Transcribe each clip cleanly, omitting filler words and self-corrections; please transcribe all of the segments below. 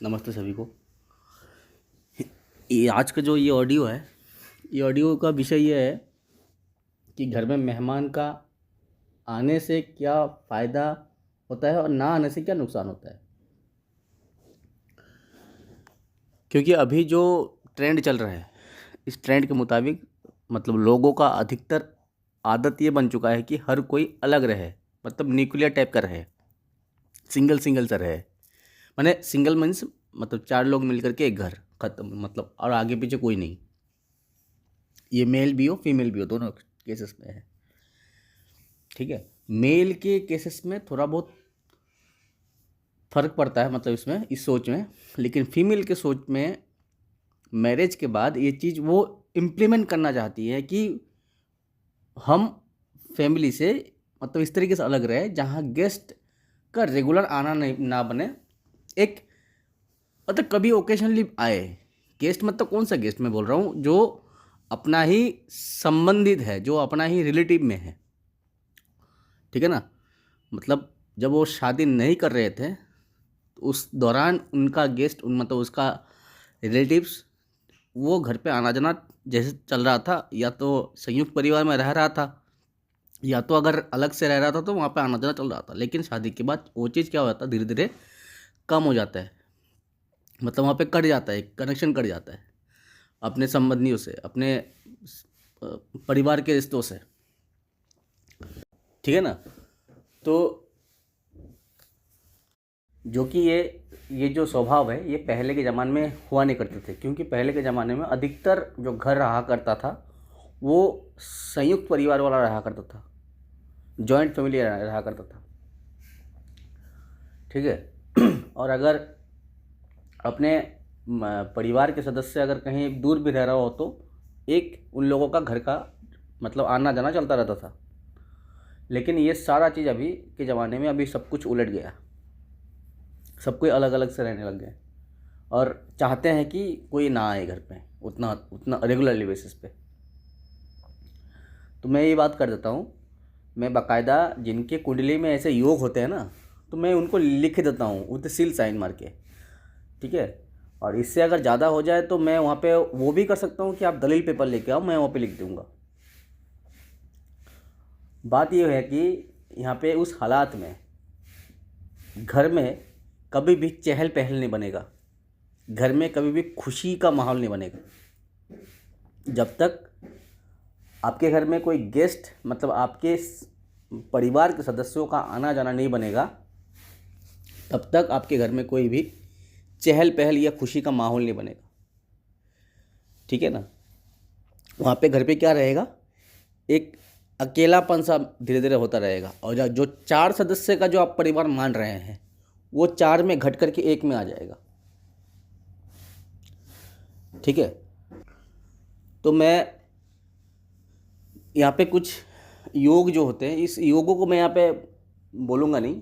नमस्ते सभी को। ये आज का जो ये ऑडियो है, ये ऑडियो का विषय ये है कि घर में मेहमान का आने से क्या फ़ायदा होता है और ना आने से क्या नुकसान होता है। क्योंकि अभी जो ट्रेंड चल रहा है, इस ट्रेंड के मुताबिक मतलब लोगों का अधिकतर आदत ये बन चुका है कि हर कोई अलग रहे, मतलब न्यूक्लियर टाइप का रहे, सिंगल सिंगल सा रहे। माने सिंगल मीन्स मतलब 4 लोग मिलकर के एक घर खत्म, मतलब और आगे पीछे कोई नहीं। ये मेल भी हो फीमेल भी हो, दोनों केसेस में है। ठीक है, मेल के केसेस में थोड़ा बहुत फ़र्क पड़ता है, मतलब इसमें इस सोच में। लेकिन फीमेल के सोच में मैरिज के बाद ये चीज़ वो इम्प्लीमेंट करना चाहती है कि हम फैमिली से मतलब इस तरीके से अलग रहे जहाँ गेस्ट का रेगुलर आना नहीं ना बने। एक मतलब कभी ओकेजनली आए गेस्ट, मतलब कौन सा गेस्ट मैं बोल रहा हूँ, जो अपना ही संबंधित है, जो अपना ही रिलेटिव में है। ठीक है ना, मतलब जब वो शादी नहीं कर रहे थे तो उस दौरान उनका गेस्ट मतलब उसका रिलेटिव्स वो घर पे आना जाना जैसे चल रहा था, या तो संयुक्त परिवार में रह रहा था या तो अगर अलग से रह रहा था तो वहाँ पे आना जाना चल रहा था। लेकिन शादी के बाद वो चीज़ क्या होता है, धीरे धीरे कम हो जाता है, मतलब वहाँ पे कट जाता है, कनेक्शन कट जाता है अपने संबंधियों से, अपने परिवार के रिश्तों से। ठीक है ना, तो जो कि ये जो स्वभाव है ये पहले के ज़माने में हुआ नहीं करते थे, क्योंकि पहले के ज़माने में अधिकतर जो घर रहा करता था वो संयुक्त परिवार वाला रहा करता था, जॉइंट फैमिली रहा करता था। ठीक है और अगर अपने परिवार के सदस्य अगर कहीं दूर भी रह रहा हो तो एक उन लोगों का घर का मतलब आना जाना चलता रहता था। लेकिन ये सारा चीज़ अभी के ज़माने में अभी सब कुछ उलट गया, सब कोई अलग अलग से रहने लग गए और चाहते हैं कि कोई ना आए घर पे उतना उतना रेगुलरली बेसिस पे। तो मैं ये बात कर देता हूँ, मैं बाकायदा जिनके कुंडली में ऐसे योग होते हैं ना, तो मैं उनको लिख देता हूँ उनसे सील साइन मार के। ठीक है, और इससे अगर ज़्यादा हो जाए तो मैं वहाँ पे वो भी कर सकता हूँ कि आप दलील पेपर लेके आओ, मैं वहाँ पे लिख दूँगा। बात ये है कि यहाँ पे उस हालात में घर में कभी भी चहल पहल नहीं बनेगा, घर में कभी भी खुशी का माहौल नहीं बनेगा। जब तक आपके घर में कोई गेस्ट मतलब आपके परिवार के सदस्यों का आना जाना नहीं बनेगा, तब तक आपके घर में कोई भी चहल पहल या खुशी का माहौल नहीं बनेगा। ठीक है ना, वहाँ पे घर पे क्या रहेगा, एक अकेलापन सा धीरे धीरे होता रहेगा। और जो 4 सदस्य का जो आप परिवार मान रहे हैं वो 4 में घट करके 1 में आ जाएगा। ठीक है, तो मैं यहाँ पे कुछ योग जो होते हैं, इस योगों को मैं यहाँ पे बोलूँगा नहीं,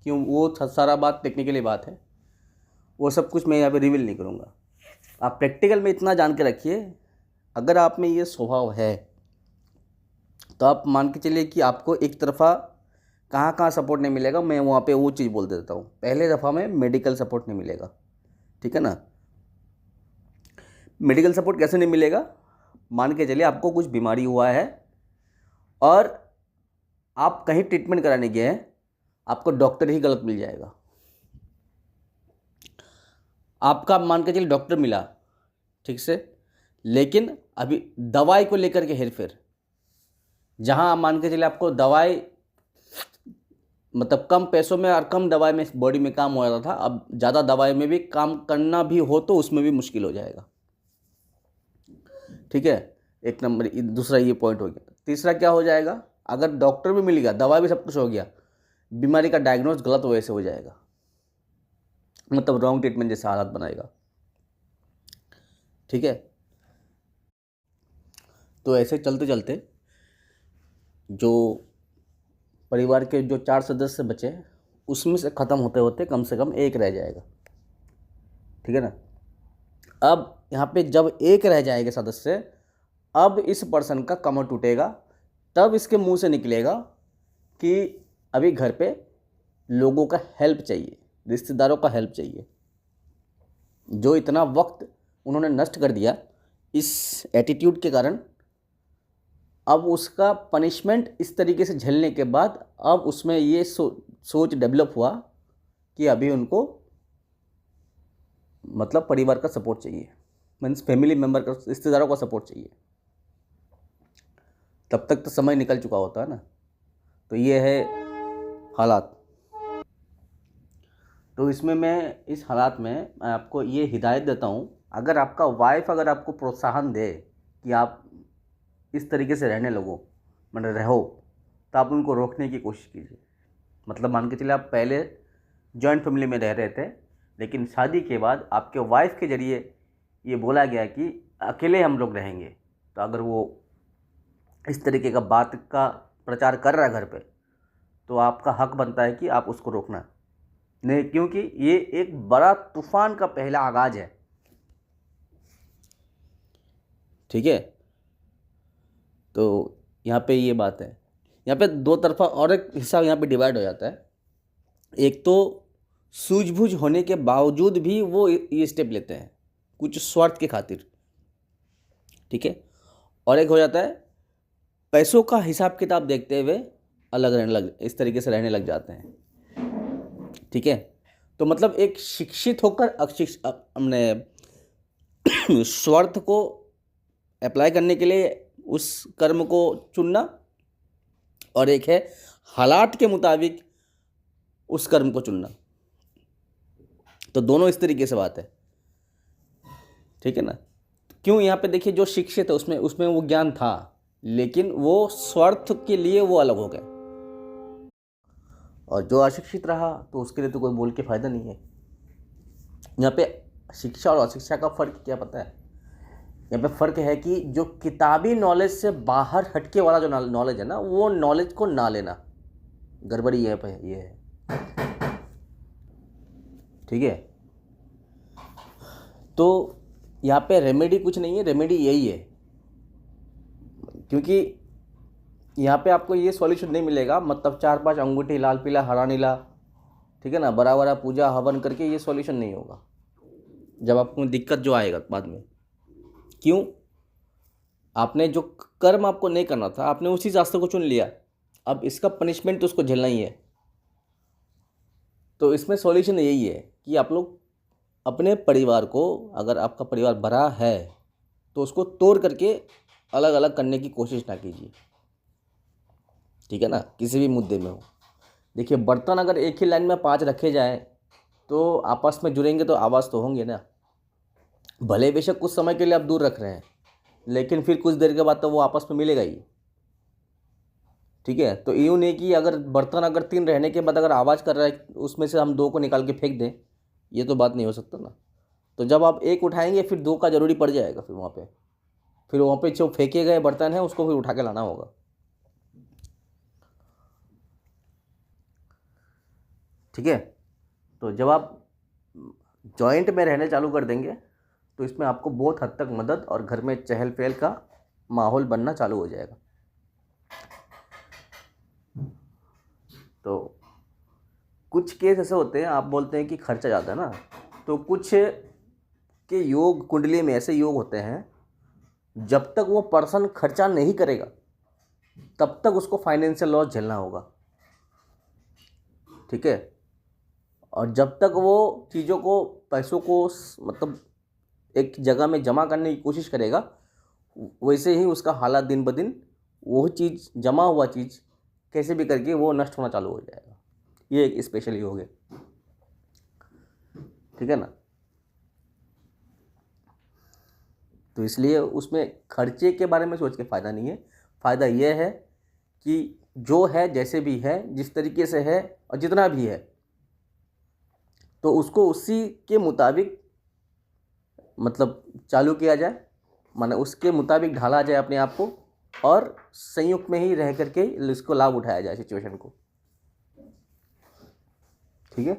क्यों, वो सारा बात टेक्निकली बात है, वो सब कुछ मैं यहाँ पे रिवील नहीं करूँगा। आप प्रैक्टिकल में इतना जान के रखिए, अगर आप में ये स्वभाव है तो आप मान के चलिए कि आपको एक तरफा कहाँ कहाँ सपोर्ट नहीं मिलेगा, मैं वहाँ पे वो चीज़ बोल देता हूँ। पहले दफ़ा में मेडिकल सपोर्ट नहीं मिलेगा। ठीक है ना, मेडिकल सपोर्ट कैसे नहीं मिलेगा, मान के चलिए आपको कुछ बीमारी हुआ है और आप कहीं ट्रीटमेंट कराने गए हैं, आपको डॉक्टर ही गलत मिल जाएगा। आपका मान के चलिए डॉक्टर मिला ठीक से, लेकिन अभी दवाई को लेकर के हेरफेर, जहाँ मान के चलिए आपको दवाई मतलब कम पैसों में और कम दवाई में बॉडी में काम हो रहा था, अब ज़्यादा दवाई में भी काम करना भी हो तो उसमें भी मुश्किल हो जाएगा। ठीक है, एक नंबर दूसरा ये पॉइंट हो गया। तीसरा क्या हो जाएगा, अगर डॉक्टर भी मिल गया, दवाई भी सब कुछ हो गया, बीमारी का डायग्नोज गलत वजह से हो जाएगा, मतलब रॉन्ग ट्रीटमेंट जैसा हालत बनाएगा। ठीक है, तो ऐसे चलते चलते जो परिवार के जो 4 सदस्य बचे उसमें से ख़त्म होते होते कम से कम 1 रह जाएगा। ठीक है ना, अब यहाँ पे जब 1 रह जाएगा सदस्य, अब इस पर्सन का कमर टूटेगा, तब इसके मुंह से निकलेगा कि अभी घर पे लोगों का हेल्प चाहिए, रिश्तेदारों का हेल्प चाहिए। जो इतना वक्त उन्होंने नष्ट कर दिया इस एटीट्यूड के कारण, अब उसका पनिशमेंट इस तरीके से झेलने के बाद अब उसमें ये सोच डेवलप हुआ कि अभी उनको मतलब परिवार का सपोर्ट चाहिए, मीन्स फैमिली मेम्बर का, रिश्तेदारों का सपोर्ट चाहिए। तब तक तो समय निकल चुका होता है ना। तो ये है हालात। तो इसमें मैं इस हालात में मैं आपको ये हिदायत देता हूँ, अगर आपका वाइफ अगर आपको प्रोत्साहन दे कि आप इस तरीके से रहने लगो, मतलब रहो, तो आप उनको रोकने की कोशिश कीजिए। मतलब मान के चलिए आप पहले जॉइंट फैमिली में रह रहे थे, लेकिन शादी के बाद आपके वाइफ के ज़रिए ये बोला गया कि अकेले हम लोग रहेंगे, तो अगर वो इस तरीके का बात का प्रचार कर रहा है घर पे, तो आपका हक बनता है कि आप उसको रोकना नहीं, क्योंकि ये एक बड़ा तूफान का पहला आगाज़ है। ठीक है, तो यहाँ पे ये बात है। यहाँ पे दो तरफा और एक हिस्सा यहाँ पे डिवाइड हो जाता है। एक तो सूझबूझ होने के बावजूद भी वो ये स्टेप लेते हैं कुछ स्वार्थ के खातिर, ठीक है। और एक हो जाता है पैसों का हिसाब किताब देखते हुए अलग रहने लग, इस तरीके से रहने लग जाते हैं, ठीक है। तो मतलब एक शिक्षित होकर हमने स्वार्थ को अप्लाई करने के लिए उस कर्म को चुनना, और एक है हालात के मुताबिक उस कर्म को चुनना। तो दोनों इस तरीके से बात है, ठीक है ना। क्यों यहाँ पे देखिए, जो शिक्षित है उसमें वो ज्ञान था, लेकिन वो स्वार्थ के लिए वो अलग हो गए, और जो अशिक्षित रहा तो उसके लिए तो कोई बोल के फ़ायदा नहीं है। यहाँ पे शिक्षा और अशिक्षा का फ़र्क क्या पता है? यहाँ पे फ़र्क है कि जो किताबी नॉलेज से बाहर हटके वाला जो नॉलेज है ना, वो नॉलेज को ना लेना, गड़बड़ी ये है, ठीक है। तो यहाँ पे रेमेडी कुछ नहीं है, रेमेडी यही है, क्योंकि यहाँ पे आपको ये सॉल्यूशन नहीं मिलेगा, मतलब 4-5 अंगूठी लाल पीला हरा नीला, ठीक है ना, बड़ा बड़ा पूजा हवन करके ये सॉल्यूशन नहीं होगा। जब आपको दिक्कत जो आएगा बाद में, क्यों? आपने जो कर्म आपको नहीं करना था, आपने उसी रास्ते को चुन लिया, अब इसका पनिशमेंट तो उसको झेलना ही है। तो इसमें सॉल्यूशन यही है कि आप लोग अपने परिवार को, अगर आपका परिवार बड़ा है तो उसको तोड़ करके अलग अलग करने की कोशिश ना कीजिए, ठीक है ना, किसी भी मुद्दे में हो। देखिए, बर्तन अगर एक ही लाइन में 5 रखे जाएं तो आपस में जुड़ेंगे तो आवाज़ तो होंगे ना। भले बेशक कुछ समय के लिए आप दूर रख रहे हैं, लेकिन फिर कुछ देर के बाद तो वो आपस में मिलेगा ही, ठीक है। तो यूँ नहीं कि अगर बर्तन अगर 3 रहने के बाद अगर आवाज़ कर रहा है, उसमें से हम 2 को निकाल के फेंक दें, ये तो बात नहीं हो सकता ना। तो जब आप एक उठाएंगे फिर 2 का ज़रूरी पड़ जाएगा, फिर वहाँ पे जो फेंके गए बर्तन है उसको फिर उठा के लाना होगा, ठीक है। तो जब आप जॉइंट में रहने चालू कर देंगे तो इसमें आपको बहुत हद तक मदद और घर में चहल पहल का माहौल बनना चालू हो जाएगा। तो कुछ केस ऐसे होते हैं, आप बोलते हैं कि खर्चा ज़्यादा है ना, तो कुछ के योग कुंडली में ऐसे योग होते हैं, जब तक वो पर्सन खर्चा नहीं करेगा तब तक उसको फाइनेंशियल लॉस झेलना होगा, ठीक है। और जब तक वो चीज़ों को, पैसों को मतलब एक जगह में जमा करने की कोशिश करेगा, वैसे ही उसका हालात दिन ब दिन, वो चीज़, जमा हुआ चीज़ कैसे भी करके वो नष्ट होना चालू हो जाएगा। ये एक स्पेशल योग है, ठीक है ना। तो इसलिए उसमें खर्चे के बारे में सोच के फ़ायदा नहीं है। फ़ायदा ये है कि जो है, जैसे भी है, जिस तरीके से है और जितना भी है, तो उसको उसी के मुताबिक मतलब चालू किया जाए, माने उसके मुताबिक ढाला जाए अपने आप को, और संयुक्त में ही रह करके इसको लाभ उठाया जाए सिचुएशन को, ठीक है।